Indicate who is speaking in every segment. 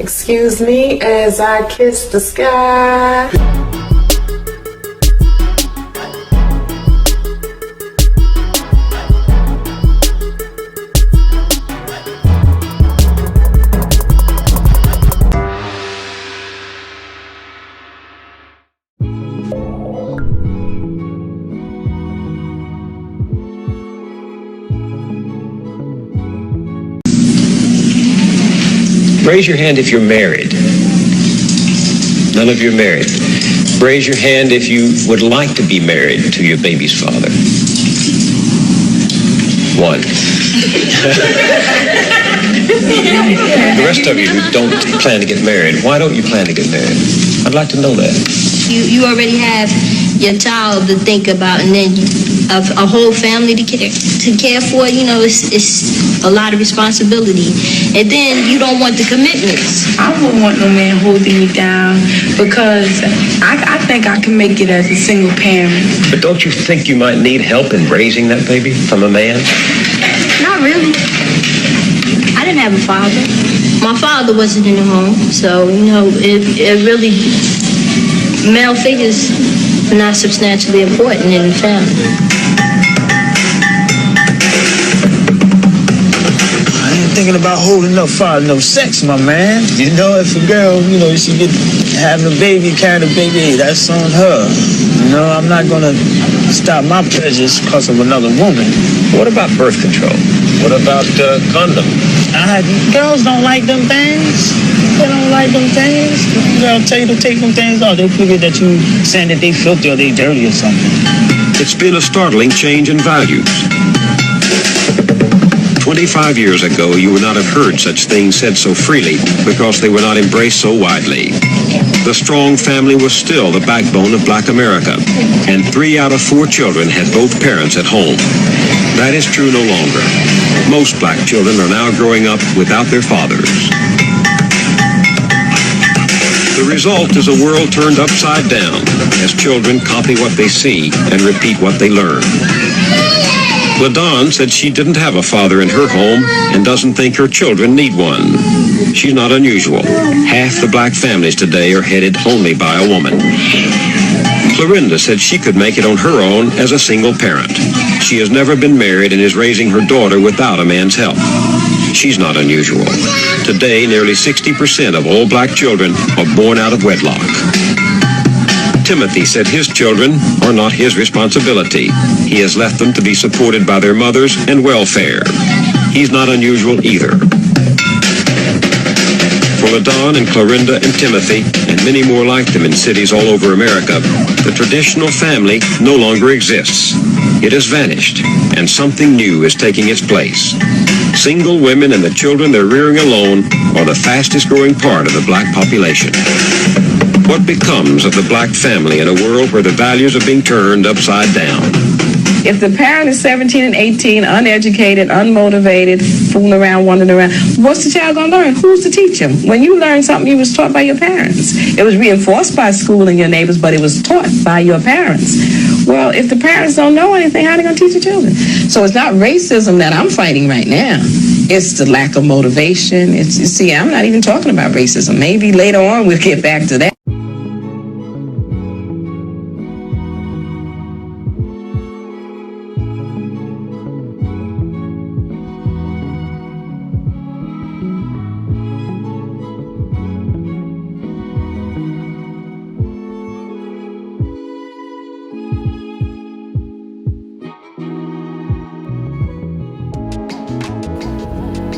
Speaker 1: Excuse me as I kiss the sky.
Speaker 2: Raise your hand if you're married. None of you are married. Raise your hand if you would like to be married to your baby's father. One. The rest of you who don't plan to get married, why don't you plan to get married? I'd like to know that.
Speaker 3: You already have your child to think about, and then a whole family to care for. You know, it's a lot of responsibility, and then you don't want the commitments.
Speaker 4: I wouldn't want no man holding me down because I think I can make it as a single parent.
Speaker 2: But don't you think you might need help in raising that baby from a man?
Speaker 3: Not really. I didn't have a father. My father wasn't in the home, so you know it really, male figures are not substantially important in the family.
Speaker 5: Thinking about holding up for no sex, my man. You know, if a girl, you know, she get having a baby, carrying a baby, hey, that's on her. You know, I'm not gonna stop my pleasures because of another woman.
Speaker 2: What about birth control? What about condoms?
Speaker 5: Girls don't like them things. They don't like them things. Girl tell you to take them things off. They figure that you saying that they filthy or they dirty or something.
Speaker 2: It's been a startling change in values. 25 years ago, you would not have heard such things said so freely because they were not embraced so widely. The strong family was still the backbone of Black America, and 3 out of 4 children had both parents at home. That is true no longer. Most Black children are now growing up without their fathers. The result is a world turned upside down as children copy what they see and repeat what they learn. LaDawn said she didn't have a father in her home and doesn't think her children need one. She's not unusual. Half the Black families today are headed only by a woman. Clorinda said she could make it on her own as a single parent. She has never been married and is raising her daughter without a man's help. She's not unusual. Today, nearly 60% of all Black children are born out of wedlock. Timothy said his children are not his responsibility. He has left them to be supported by their mothers and welfare. He's not unusual either. For LaDawn and Clorinda and Timothy, and many more like them in cities all over America, the traditional family no longer exists. It has vanished, and something new is taking its place. Single women and the children they're rearing alone are the fastest growing part of the Black population. What becomes of the Black family in a world where the values are being turned upside down?
Speaker 4: If the parent is 17 and 18, uneducated, unmotivated, fooling around, wandering around, what's the child going to learn? Who's to teach him? When you learn something, you was taught by your parents. It was reinforced by school and your neighbors, but it was taught by your parents. Well, if the parents don't know anything, how are they going to teach the children? So it's not racism that I'm fighting right now. It's the lack of motivation. See, I'm not even talking about racism. Maybe later on we'll get back to that.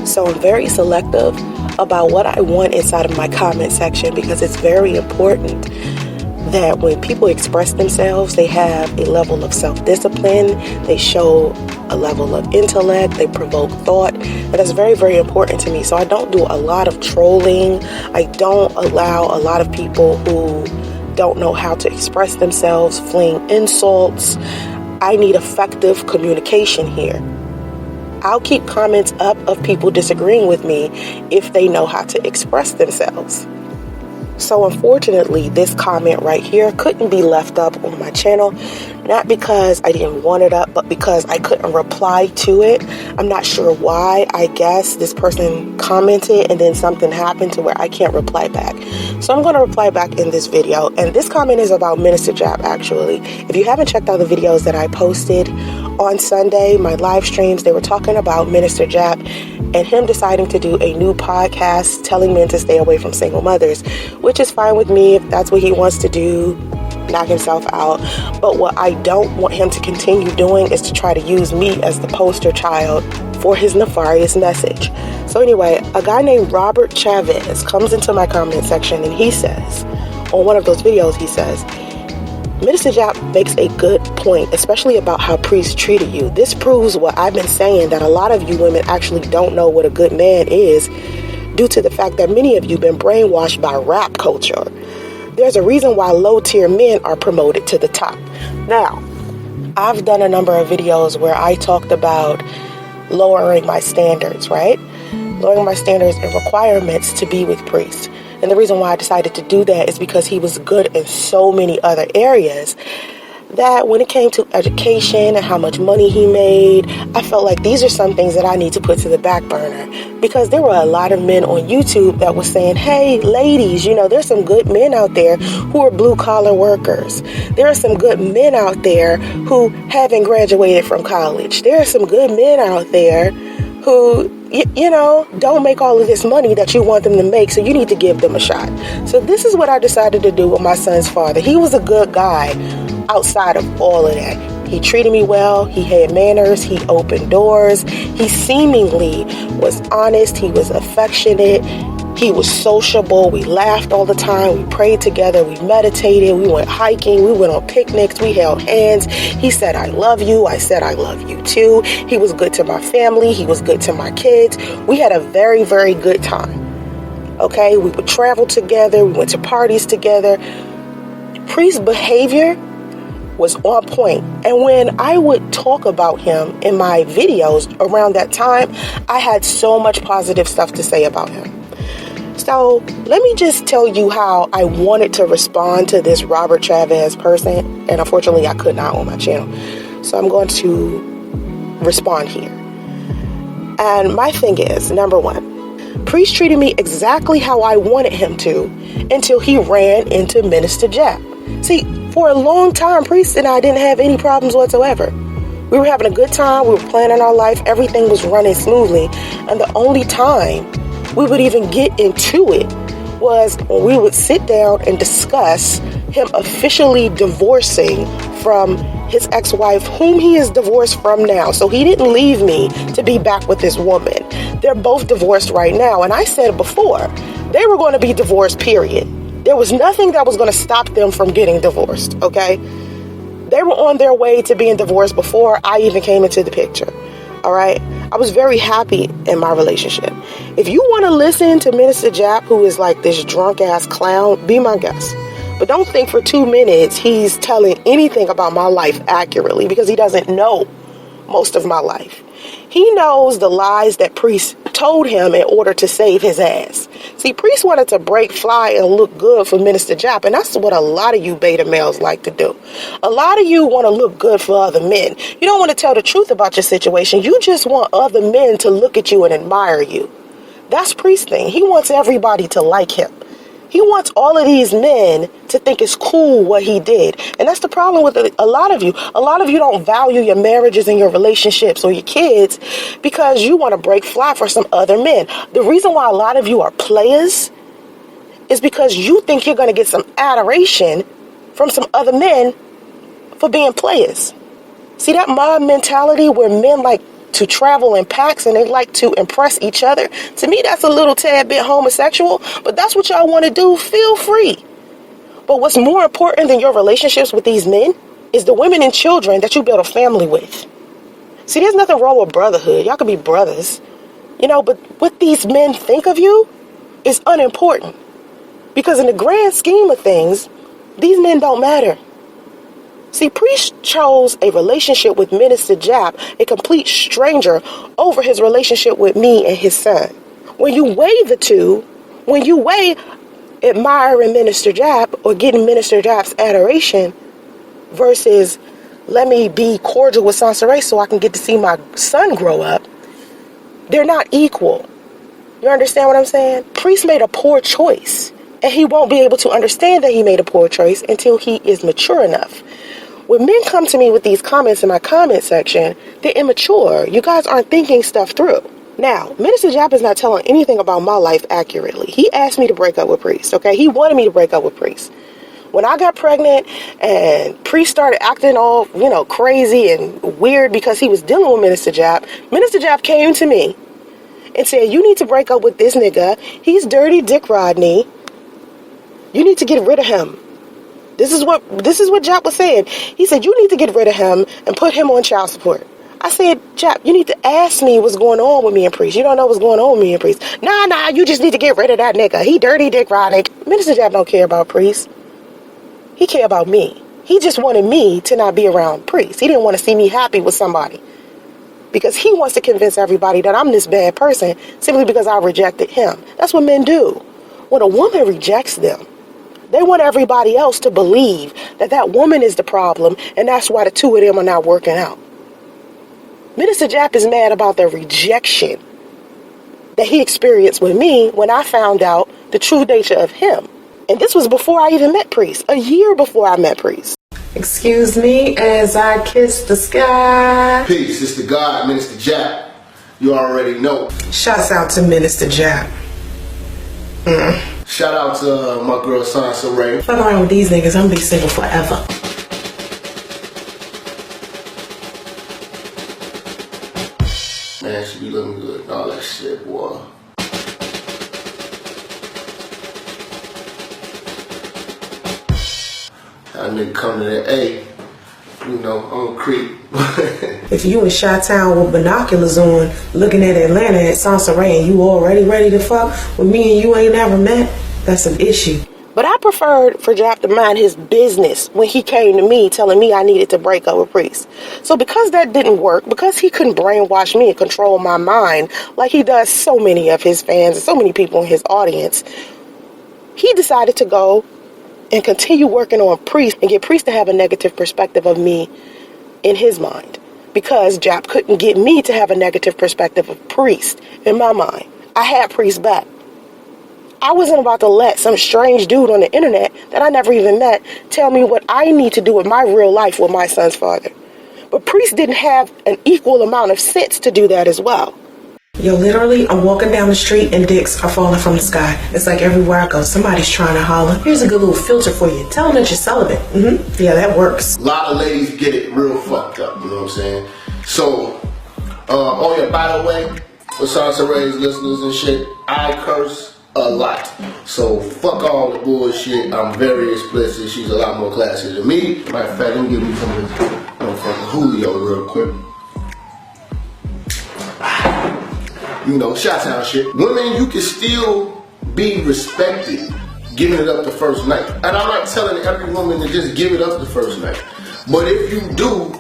Speaker 1: So I'm very selective about what I want inside of my comment section because it's very important that when people express themselves, they have a level of self-discipline, they show a level of intellect, they provoke thought, and that's very, very important to me. So I don't do a lot of trolling. I don't allow a lot of people who don't know how to express themselves fling insults. I need effective communication here. I'll keep comments up of people disagreeing with me if they know how to express themselves. So unfortunately, this comment right here couldn't be left up on my channel, not because I didn't want it up, but because I couldn't reply to it. I'm not sure why. I guess this person commented and then something happened to where I can't reply back. So I'm going to reply back in this video. And this comment is about Minister Jap, actually. If you haven't checked out the videos that I posted on Sunday, my live streams, they were talking about Minister Jap and him deciding to do a new podcast telling men to stay away from single mothers, which is fine with me if that's what he wants to do, knock himself out. But what I don't want him to continue doing is to try to use me as the poster child for his nefarious message. So anyway, a guy named Robert Chavez comes into my comment section and he says, on one of those videos, he says, Minister Jap makes a good point, especially about how priests treated you. This proves what I've been saying, that a lot of you women actually don't know what a good man is, due to the fact that many of you have been brainwashed by rap culture. There's a reason why low-tier men are promoted to the top. Now, I've done a number of videos where I talked about lowering my standards, right? Lowering my standards and requirements to be with priests. And the reason why I decided to do that is because he was good in so many other areas that when it came to education and how much money he made, I felt like these are some things that I need to put to the back burner, because there were a lot of men on YouTube that was saying, hey, ladies, you know, there's some good men out there who are blue collar workers. There are some good men out there who haven't graduated from college. There are some good men out there who, you know, don't make all of this money that you want them to make, so you need to give them a shot. So this is what I decided to do with my son's father. He was a good guy outside of all of that. He treated me well, he had manners, he opened doors, he seemingly was honest, he was affectionate, he was sociable, we laughed all the time, we prayed together, we meditated, we went hiking, we went on picnics, we held hands. He said, I love you, I said, I love you too. He was good to my family, he was good to my kids. We had a very, very good time. Okay, we would travel together, we went to parties together. Priest's behavior was on point. And when I would talk about him in my videos around that time, I had so much positive stuff to say about him. So let me just tell you how I wanted to respond to this Robert Chavez person, and unfortunately I could not on my channel. So I'm going to respond here. And my thing is, number one, Priest treated me exactly how I wanted him to until he ran into Minister Jap. See, for a long time, Priest and I didn't have any problems whatsoever. We were having a good time, we were planning our life, everything was running smoothly, and the only time we would even get into it was when we would sit down and discuss him officially divorcing from his ex-wife, whom he is divorced from now. So he didn't leave me to be back with this woman. They're both divorced right now. And I said before, they were going to be divorced, period. There was nothing that was going to stop them from getting divorced, okay? They were on their way to being divorced before I even came into the picture, all right? I was very happy in my relationship. If you want to listen to Minister Jap, who is like this drunk-ass clown, be my guest. But don't think for 2 minutes he's telling anything about my life accurately, because he doesn't know most of my life. He knows the lies that Priest told him in order to save his ass. See, Priest wanted to break fly and look good for Minister Jap, and that's what a lot of you beta males like to do. A lot of you want to look good for other men. You don't want to tell the truth about your situation. You just want other men to look at you and admire you. That's Priest's thing. He wants everybody to like him. He wants all of these men to think it's cool what he did. And that's the problem with a lot of you. A lot of you don't value your marriages and your relationships or your kids because you want to break fly for some other men. The reason why a lot of you are players is because you think you're going to get some adoration from some other men for being players. See, that mob mentality where men like to travel in packs and they like to impress each other, to me that's a little tad bit homosexual, but that's what y'all want to do. Feel free. But what's more important than your relationships with these men is the women and children that you build a family with. See, there's nothing wrong with brotherhood. Y'all can be brothers, you know, but what these men think of you is unimportant, because in the grand scheme of things, these men don't matter. See, Priest chose a relationship with Minister Jap, a complete stranger, over his relationship with me and his son. When you weigh the two, when you weigh admiring Minister Jap or getting Minister Jap's adoration versus let me be cordial with Soncerae so I can get to see my son grow up, they're not equal. You understand what I'm saying? Priest made a poor choice, and he won't be able to understand that he made a poor choice until he is mature enough. When men come to me with these comments in my comment section, they're immature. You guys aren't thinking stuff through. Now, Minister Jap is not telling anything about my life accurately. He asked me to break up with Priest, okay? He wanted me to break up with Priest. When I got pregnant and Priest started acting all, crazy and weird because he was dealing with Minister Jap came to me and said, you need to break up with this nigga. He's dirty Dick Rodney. You need to get rid of him. This is what Jap was saying. He said, you need to get rid of him and put him on child support. I said, Jap, you need to ask me what's going on with me and Priest. You don't know what's going on with me and Priest. Nah, you just need to get rid of that nigga. He dirty Dick Rodney. Minister Jap don't care about Priest. He care about me. He just wanted me to not be around Priest. He didn't want to see me happy with somebody. Because he wants to convince everybody that I'm this bad person simply because I rejected him. That's what men do. When a woman rejects them, they want everybody else to believe that that woman is the problem, and that's why the two of them are not working out. Minister Jap is mad about the rejection that he experienced with me when I found out the true nature of him. And this was before I even met Priest, a year before I met Priest. Excuse me as I kiss the sky.
Speaker 6: Peace, it's the God, Minister Jap. You already know.
Speaker 1: Shouts out to Minister Jap.
Speaker 6: Shout out to my girl Soncerae.
Speaker 1: Fuck around with these niggas, I'm gonna be single forever.
Speaker 6: Man, she be looking good and all that shit, boy. That nigga come to that, hey, I'm a creep.
Speaker 1: If you in Chi-Town with binoculars on, looking at Atlanta at Soncerae and you already ready to fuck with me and you ain't never met, that's an issue. But I preferred for Jap to mind his business when he came to me telling me I needed to break up with Priest. So because that didn't work, because he couldn't brainwash me and control my mind like he does so many of his fans and so many people in his audience, he decided to go and continue working on Priest and get Priest to have a negative perspective of me in his mind. Because Jap couldn't get me to have a negative perspective of Priest in my mind. I had Priest back. I wasn't about to let some strange dude on the internet that I never even met tell me what I need to do with my real life with my son's father. But Priest didn't have an equal amount of sense to do that as well. Yo, literally, I'm walking down the street and dicks are falling from the sky. It's like everywhere I go, somebody's trying to holler. Here's a good little filter for you. Tell them that you're celibate. Yeah, that works.
Speaker 6: A lot of ladies get it real fucked up, you know what I'm saying? So, oh yeah, by the way, for Soncerae's listeners and shit, I curse a lot. So fuck all the bullshit. I'm very explicit. She's a lot more classy than me. Matter of fact, let me give me some of this motherfucking Julio real quick. Chi-Town shit. Women, you can still be respected giving it up the first night. And I'm not telling every woman to just give it up the first night. But if you do,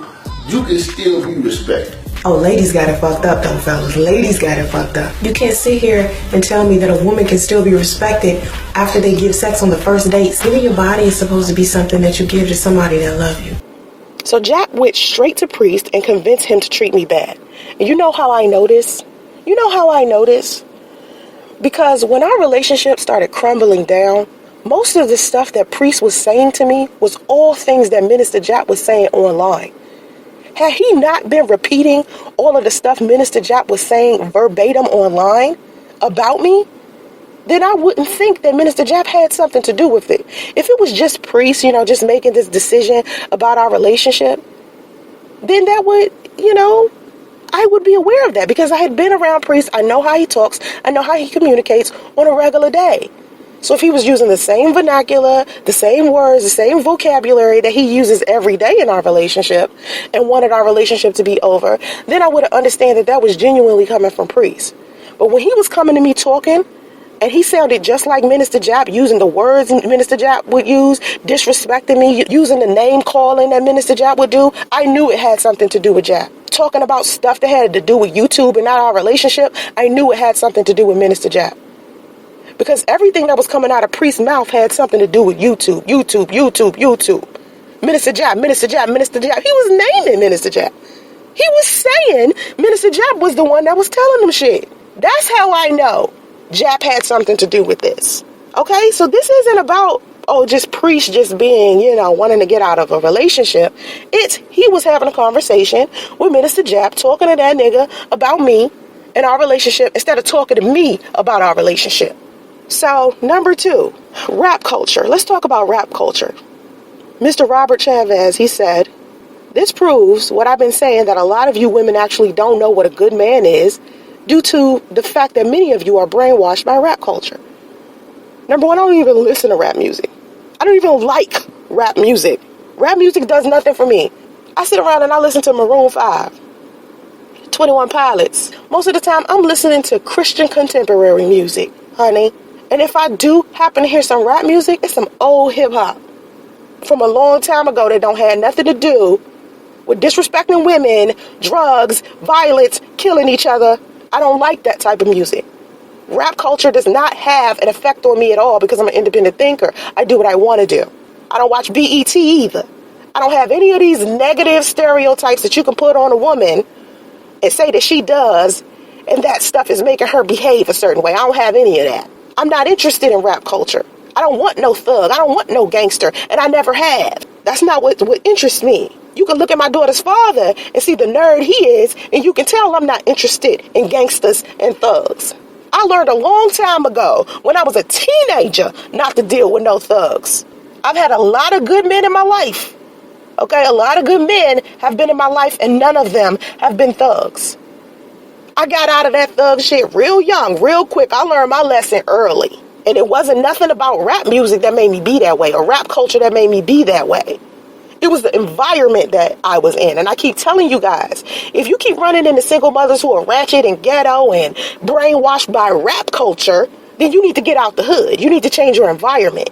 Speaker 6: you can still be respected.
Speaker 1: Oh, ladies got it fucked up though, fellas. Ladies got it fucked up. You can't sit here and tell me that a woman can still be respected after they give sex on the first date. Giving your body is supposed to be something that you give to somebody that love you. So Jack went straight to Priest and convinced him to treat me bad. And you know how I know this? Because when our relationship started crumbling down, most of the stuff that Priest was saying to me was all things that Minister Jap was saying online. Had he not been repeating all of the stuff Minister Jap was saying verbatim online about me, then I wouldn't think that Minister Jap had something to do with it. If it was just Priest, just making this decision about our relationship, then that would, I would be aware of that because I had been around Priest. I know how he talks. I know how he communicates on a regular day. So if he was using the same vernacular, the same words, the same vocabulary that he uses every day in our relationship and wanted our relationship to be over, then I would understand that that was genuinely coming from Priest. But when he was coming to me talking, and he sounded just like Minister Jap, using the words Minister Jap would use, disrespecting me, using the name calling that Minister Jap would do, I knew it had something to do with Jap. Talking about stuff that had to do with YouTube and not our relationship, I knew it had something to do with Minister Jap. Because everything that was coming out of Priest's mouth had something to do with YouTube. Minister Jap. He was naming Minister Jap. He was saying Minister Jap was the one that was telling them shit. That's how I know Jap had something to do with this. Okay, so this isn't about, just Priest just being, wanting to get out of a relationship. He was having a conversation with Minister Jap, talking to that nigga about me and our relationship instead of talking to me about our relationship. So, number 2, rap culture. Let's talk about rap culture. Mr. Robert Chavez, he said, this proves what I've been saying, that a lot of you women actually don't know what a good man is due to the fact that many of you are brainwashed by rap culture. Number 1, I don't even listen to rap music. I don't even like rap music. Rap music does nothing for me. I sit around and I listen to Maroon 5, 21 Pilots. Most of the time, I'm listening to Christian contemporary music, honey. And if I do happen to hear some rap music, it's some old hip-hop from a long time ago that don't have nothing to do with disrespecting women, drugs, violence, killing each other. I don't like that type of music. Rap culture does not have an effect on me at all because I'm an independent thinker. I do what I want to do. I don't watch BET either. I don't have any of these negative stereotypes that you can put on a woman and say that she does, and that stuff is making her behave a certain way. I don't have any of that. I'm not interested in rap culture. I don't want no thug. I don't want no gangster, and I never have. That's not what interests me. You can look at my daughter's father and see the nerd he is, and you can tell I'm not interested in gangsters and thugs. I learned a long time ago when I was a teenager not to deal with no thugs. I've had a lot of good men in my life. Okay, a lot of good men have been in my life, and none of them have been thugs. I got out of that thug shit real young, real quick. I learned my lesson early. And it wasn't nothing about rap music that made me be that way, or rap culture that made me be that way. It was the environment that I was in. And I keep telling you guys, if you keep running into single mothers who are ratchet and ghetto and brainwashed by rap culture, then you need to get out the hood. You need to change your environment.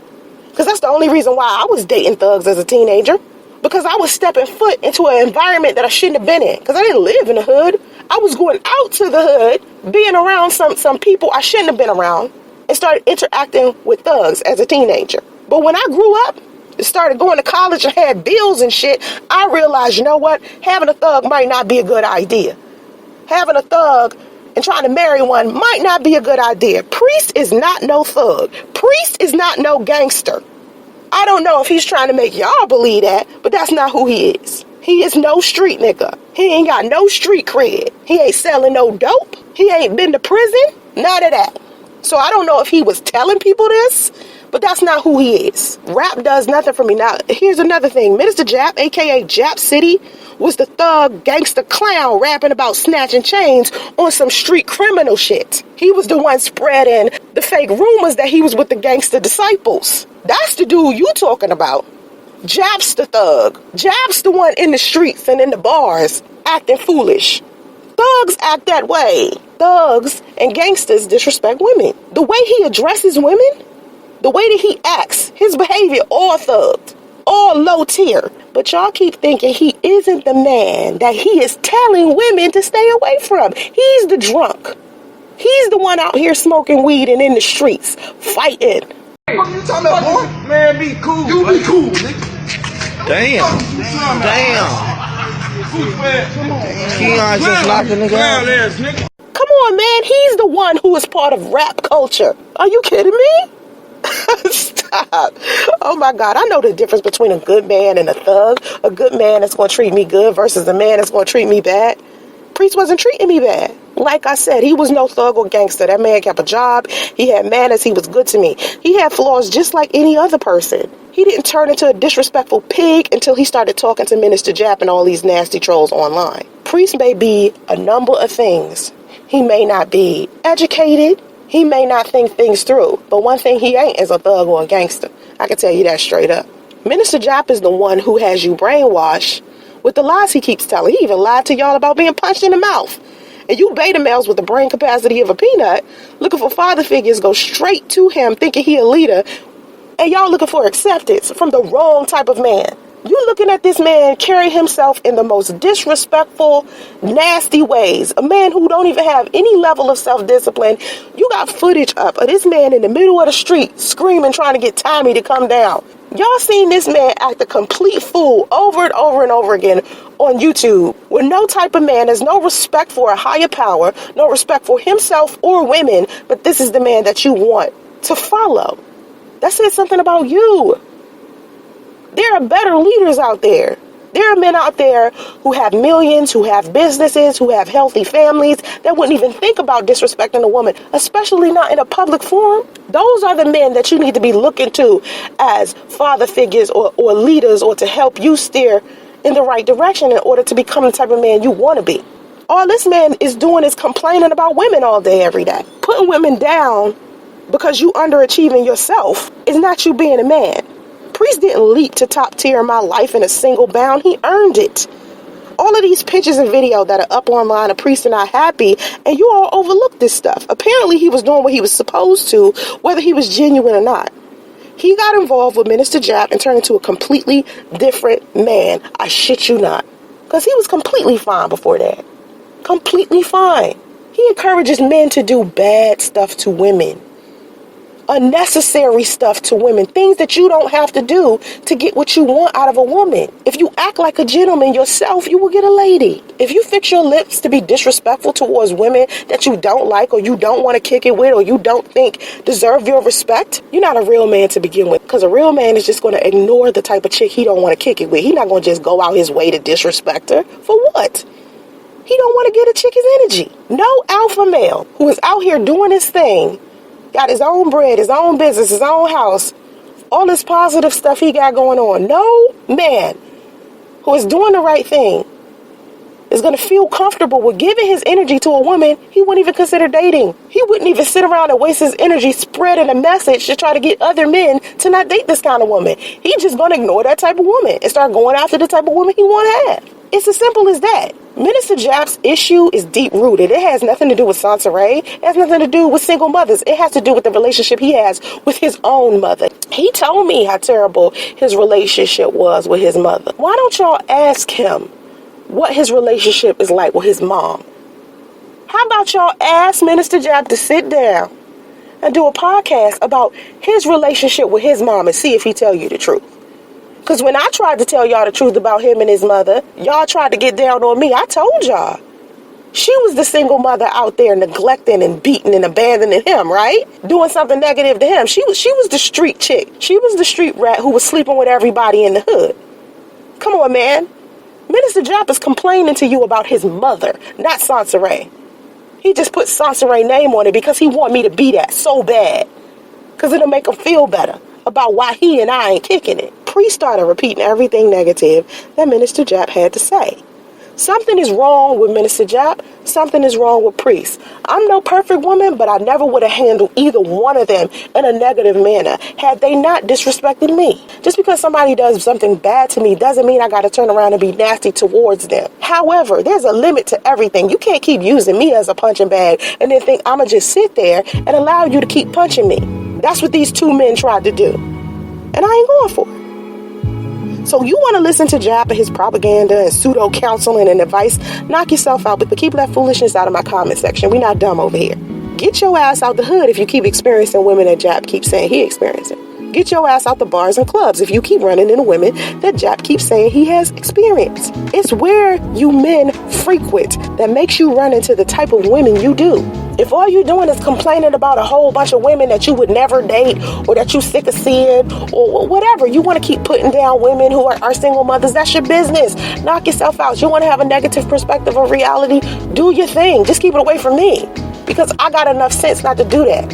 Speaker 1: Because that's the only reason why I was dating thugs as a teenager. Because I was stepping foot into an environment that I shouldn't have been in. Because I didn't live in the hood. I was going out to the hood, being around some people I shouldn't have been around, and started interacting with thugs as a teenager. But when I grew up, started going to college and had bills and shit, I realized, you know what? Having a thug might not be a good idea. Having a thug and trying to marry one might not be a good idea. Priest is not no thug. Priest is not no gangster. I don't know if he's trying to make y'all believe that, but that's not who he is. He is no street nigga. He ain't got no street cred. He ain't selling no dope. He ain't been to prison. None of that. So I don't know if he was telling people this, but that's not who he is. Rap does nothing for me. Now, here's another thing. Minister Jap, a.k.a. Jap City, was the thug gangster clown rapping about snatching chains on some street criminal shit. He was the one spreading the fake rumors that he was with the gangster disciples. That's the dude you talking about. Jap's the thug. Jap's the one in the streets and in the bars acting foolish. Thugs act that way. Thugs and gangsters disrespect women. The way he addresses women, the way that he acts, his behavior, all thugged, all low tier. But y'all keep thinking he isn't the man that he is telling women to stay away from. He's the drunk. He's the one out here smoking weed and in the streets, fighting.
Speaker 7: What you talking about, boy? Man, be cool. You be cool, nigga.
Speaker 5: Damn. Keon just locked the nigga out.
Speaker 1: Come on, man. He's the one who is part of rap culture. Are you kidding me? Stop. Oh my God. I know the difference between a good man and a thug. A good man that's going to treat me good versus a man that's going to treat me bad. Priest wasn't treating me bad. Like I said, he was no thug or gangster. That man kept a job. He had manners. He was good to me. He had flaws just like any other person. He didn't turn into a disrespectful pig until he started talking to Minister Jap and all these nasty trolls online. Priest may be a number of things. He may not be educated. He may not think things through. But one thing he ain't is a thug or a gangster. I can tell you that straight up. Minister Jap is the one who has you brainwashed with the lies he keeps telling. He even lied to y'all about being punched in the mouth. And you beta males with the brain capacity of a peanut looking for father figures go straight to him thinking he a leader. And y'all looking for acceptance from the wrong type of man. You looking at this man carry himself in the most disrespectful, nasty ways. A man who don't even have any level of self-discipline. You got footage up of this man in the middle of the street screaming, trying to get Tommy to come down. Y'all seen this man act a complete fool over and over and over again on YouTube, where no type of man has no respect for a higher power, no respect for himself or women, but this is the man that you want to follow. That says something about you. There are better leaders out there. There are men out there who have millions, who have businesses, who have healthy families that wouldn't even think about disrespecting a woman, especially not in a public forum. Those are the men that you need to be looking to as father figures or leaders, or to help you steer in the right direction in order to become the type of man you want to be. All this man is doing is complaining about women all day, every day. Putting women down because you underachieving yourself is not you being a man. Priest didn't leap to top tier in my life in a single bound. He earned it. All of these pictures and video that are up online of Priest and I happy, and you all overlooked this stuff. Apparently he was doing what he was supposed to, whether he was genuine or not. He got involved with Minister Jap and turned into a completely different man. I shit you not. Because he was completely fine before that. Completely fine. He encourages men to do bad stuff to women. Unnecessary stuff to women. Things that you don't have to do to get what you want out of a woman. If you act like a gentleman yourself, you will get a lady. If you fix your lips to be disrespectful towards women that you don't like, or you don't want to kick it with, or you don't think deserve your respect, you're not a real man to begin with. Because a real man is just going to ignore the type of chick he don't want to kick it with. He's not going to just go out his way to disrespect her. For what? He don't want to get a chick his energy. No alpha male who is out here doing his thing, got his own bread, his own business, his own house, all this positive stuff he got going on. No man who is doing the right thing is going to feel comfortable with giving his energy to a woman he wouldn't even consider dating. He wouldn't even sit around and waste his energy spreading a message to try to get other men to not date this kind of woman. He just going to ignore that type of woman and start going after the type of woman he want to have. It's as simple as that. Minister Jap's issue is deep-rooted. It has nothing to do with Soncerae. It has nothing to do with single mothers. It has to do with the relationship he has with his own mother. He told me how terrible his relationship was with his mother. Why don't y'all ask him what his relationship is like with his mom? How about y'all ask Minister Jap to sit down and do a podcast about his relationship with his mom and see if he tell you the truth? Because when I tried to tell y'all the truth about him and his mother, y'all tried to get down on me. I told y'all. She was the single mother out there neglecting and beating and abandoning him, right? Doing something negative to him. She was the street chick. She was the street rat who was sleeping with everybody in the hood. Come on, man. Minister Jap is complaining to you about his mother, not Soncerae. He just put Soncerae name on it because he want me to be that so bad. Because it'll make him feel better about why he and I ain't kicking it. Priest started repeating everything negative that Minister Jap had to say. Something is wrong with Minister Jap. Something is wrong with Priest. I'm no perfect woman, but I never would have handled either one of them in a negative manner had they not disrespected me. Just because somebody does something bad to me doesn't mean I got to turn around and be nasty towards them. However, there's a limit to everything. You can't keep using me as a punching bag and then think I'm going to just sit there and allow you to keep punching me. That's what these two men tried to do. And I ain't going for it. So you want to listen to Jap and his propaganda and pseudo counseling and advice? Knock yourself out, but keep that foolishness out of my comment section. We not dumb over here. Get your ass out the hood if you keep experiencing women that Jap keeps saying he experiencing. Get your ass out the bars and clubs if you keep running into women that Jap keeps saying he has experienced. It's where you men frequent that makes you run into the type of women you do. If all you're doing is complaining about a whole bunch of women that you would never date or that you're sick of seeing or whatever, you want to keep putting down women who are single mothers, that's your business. Knock yourself out. You want to have a negative perspective of reality? Do your thing. Just keep it away from me because I got enough sense not to do that.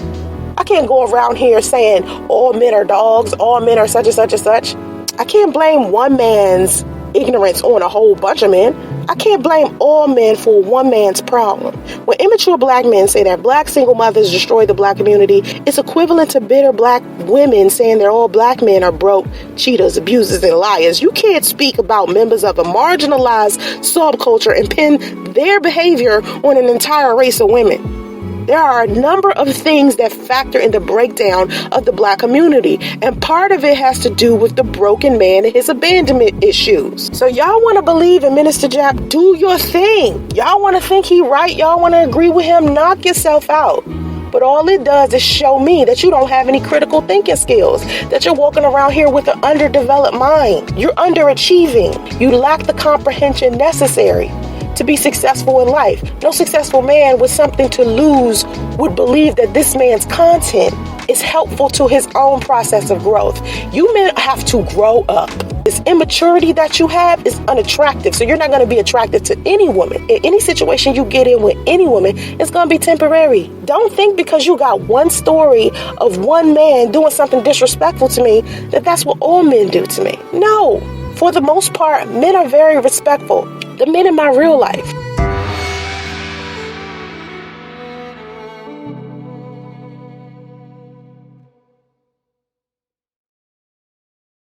Speaker 1: I can't go around here saying all men are dogs, all men are such and such and such. I can't blame one man's ignorance on a whole bunch of men. I can't blame all men for one man's problem. When immature black men say that black single mothers destroy the black community, it's equivalent to bitter black women saying that all black men are broke, cheaters, abusers, and liars. You can't speak about members of a marginalized subculture and pin their behavior on an entire race of women. There are a number of things that factor in the breakdown of the Black community, and part of it has to do with the broken man and his abandonment issues. So y'all want to believe in Minister Jap, do your thing. Y'all want to think he right, y'all want to agree with him, knock yourself out. But all it does is show me that you don't have any critical thinking skills, that you're walking around here with an underdeveloped mind. You're underachieving. You lack the comprehension necessary to be successful in life. No successful man with something to lose would believe that this man's content is helpful to his own process of growth. You men have to grow up. This immaturity that you have is unattractive, so you're not going to be attracted to any woman. In any situation you get in with any woman, it's going to be temporary. Don't think because you got one story of one man doing something disrespectful to me that that's what all men do to me. No. For the most part, men are very respectful. The men in my real life,